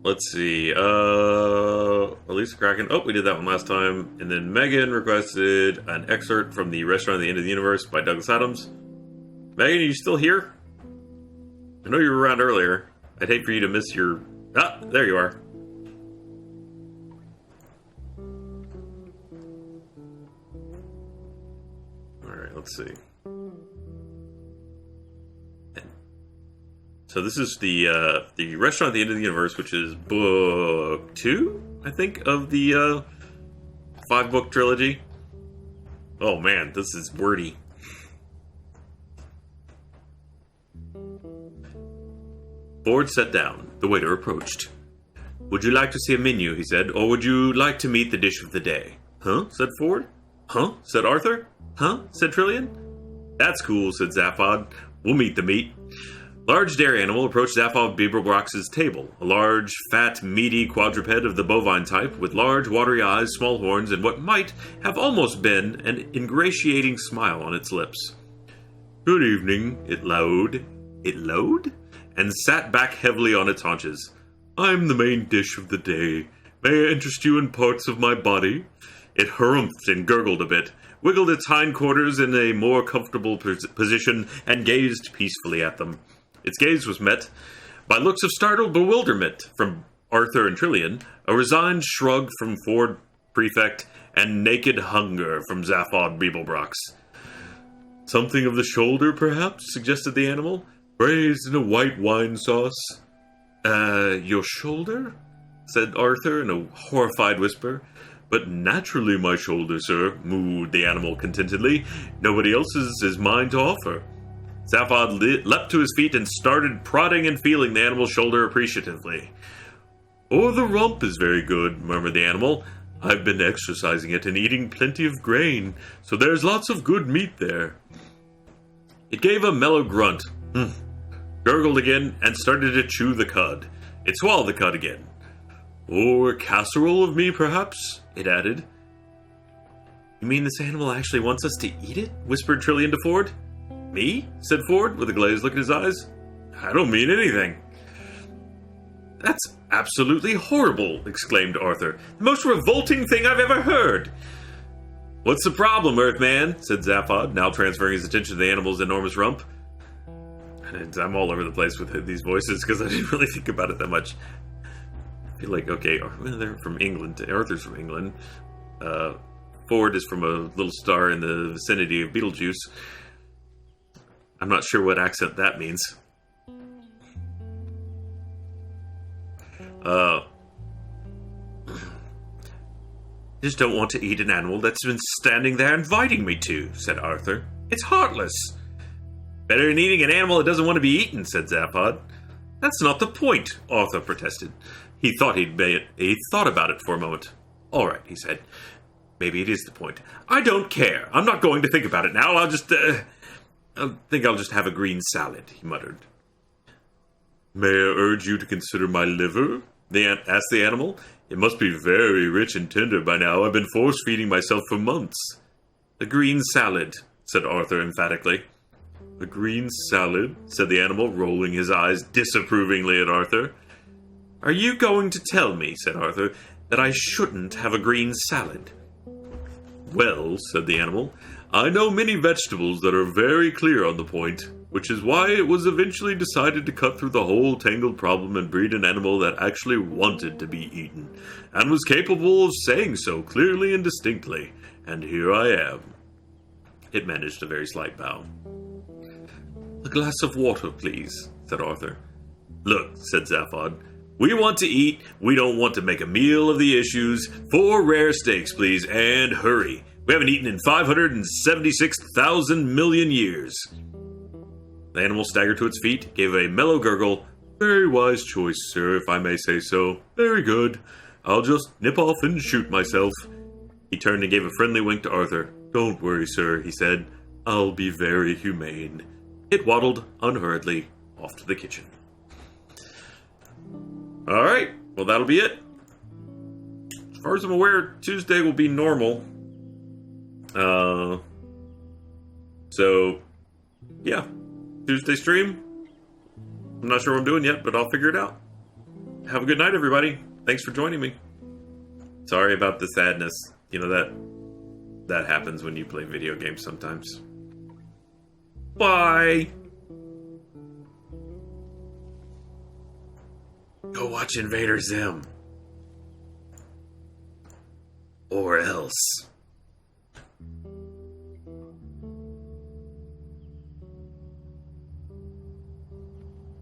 Let's see. Elisa Kraken. Oh, we did that one last time. And then Megan requested an excerpt from The Restaurant at the End of the Universe by Douglas Adams. Megan, are you still here? I know you were around earlier. I'd hate for you to miss your... Ah, there you are. Alright, let's see. So this is the Restaurant at the End of the Universe, which is book 2, I think, of the 5-book trilogy. Oh man, this is wordy. Ford sat down. The waiter approached. "Would you like to see a menu," he said, "or would you like to meet the dish of the day?" "Huh?" said Ford. "Huh?" said Arthur. "Huh?" said Trillian. "That's cool," said Zaphod. "We'll meet the meat." Large dairy animal approached Zaphod Beeblebrox's table. A large, fat, meaty quadruped of the bovine type, with large, watery eyes, small horns, and what might have almost been an ingratiating smile on its lips. "Good evening," it lowed. It lowed? And sat back heavily on its haunches. "I'm the main dish of the day. May I interest you in parts of my body?" It harumphed and gurgled a bit, wiggled its hindquarters in a more comfortable position, and gazed peacefully at them. Its gaze was met by looks of startled bewilderment from Arthur and Trillian, a resigned shrug from Ford Prefect, and naked hunger from Zaphod Beeblebrox. "Something of the shoulder, perhaps?" suggested the animal. "Braised in a white wine sauce." Your shoulder?" said Arthur in a horrified whisper. "But naturally my shoulder, sir," mooed the animal contentedly. "Nobody else's is mine to offer." Zaphod leapt to his feet and started prodding and feeling the animal's shoulder appreciatively. "Or the rump is very good," murmured the animal. "I've been exercising it and eating plenty of grain, so there's lots of good meat there." It gave a mellow grunt, gurgled again, and started to chew the cud. It swallowed the cud again. "Or a casserole of me, perhaps?" it added. "You mean this animal actually wants us to eat it?" whispered Trillian to Ford. "Me?" said Ford, with a glazed look in his eyes. "I don't mean anything." "That's absolutely horrible," exclaimed Arthur. "The most revolting thing I've ever heard." "What's the problem, Earthman?" said Zaphod, now transferring his attention to the animal's enormous rump. And I'm all over the place with these voices because I didn't really think about it that much. I feel like, okay, they're from England. Arthur's from England. Ford is from a little star in the vicinity of Beetlejuice. I'm not sure what accent that means. Just don't want to eat an animal that's been standing there inviting me to, said Arthur. It's heartless. Better than eating an animal that doesn't want to be eaten, said Zaphod. That's not the point, Arthur protested. He thought he thought about it for a moment. All right, he said. Maybe it is the point. I don't care. I'm not going to think about it now. I think I'll just have a green salad, he muttered. May I urge you to consider my liver? Asked the animal. It must be very rich and tender by now. I've been force-feeding myself for months. A green salad, said Arthur emphatically. A green salad, said the animal, rolling his eyes disapprovingly at Arthur. Are you going to tell me, said Arthur, that I shouldn't have a green salad? Well, said the animal, I know many vegetables that are very clear on the point, which is why it was eventually decided to cut through the whole tangled problem and breed an animal that actually wanted to be eaten, and was capable of saying so clearly and distinctly. And here I am. It managed a very slight bow. A glass of water, please, said Arthur. Look, said Zaphod, we want to eat, we don't want to make a meal of the issues. 4 rare steaks, please, and hurry. We haven't eaten in 576,000 million years. The animal staggered to its feet, gave a mellow gurgle. Very wise choice, sir, if I may say so. Very good. I'll just nip off and shoot myself. He turned and gave a friendly wink to Arthur. Don't worry, sir, he said. I'll be very humane. It waddled unhurriedly off to the kitchen. Alright, well that'll be it. As far as I'm aware, Tuesday will be normal. So, yeah. Tuesday stream. I'm not sure what I'm doing yet, but I'll figure it out. have a good night, everybody. Thanks for joining me. Sorry about the sadness. You know, that happens when you play video games sometimes. Bye! Go watch Invader Zim. Or else.